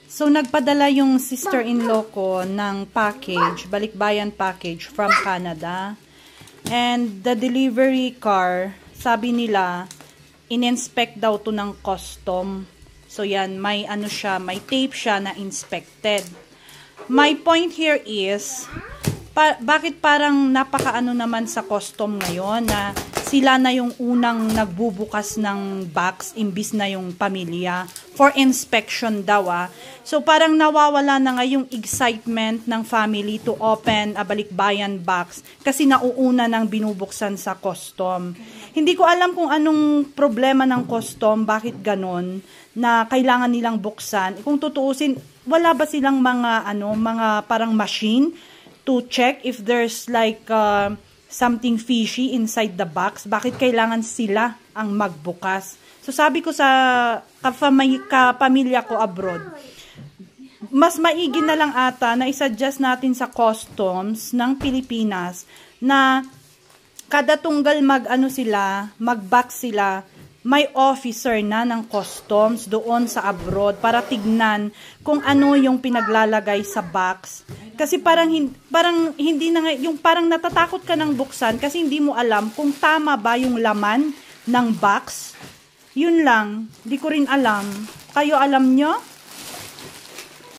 So, nagpadala yung sister-in-law ko ng package, balikbayan package from Canada. And the delivery car, sabi nila, in-inspect daw to ng custom. So, yan, may ano siya, may tape siya na inspected. My point here is, bakit parang napakaano naman sa custom ngayon na sila na yung unang nagbubukas ng box imbis na yung pamilya for inspection daw So parang nawawala na nga yung excitement ng family to open a balikbayan box kasi nauuna nang binubuksan sa custom. Hindi ko alam kung anong problema ng custom, bakit ganon na kailangan nilang buksan. Kung tutuusin, wala ba silang mga mga parang machine to check if there's like something fishy inside the box? Bakit kailangan sila ang magbukas? So sabi ko sa kapamilya ko abroad, mas maigi na lang ata na isuggest natin sa customs ng Pilipinas na kada tunggal mag-box sila, may officer na ng customs doon sa abroad para tignan kung ano yung pinaglalagay sa box. Kasi parang hindi na yung parang natatakot ka ng buksan kasi hindi mo alam kung tama ba yung laman ng box. Yun lang, di ko rin alam. Kayo alam nyo?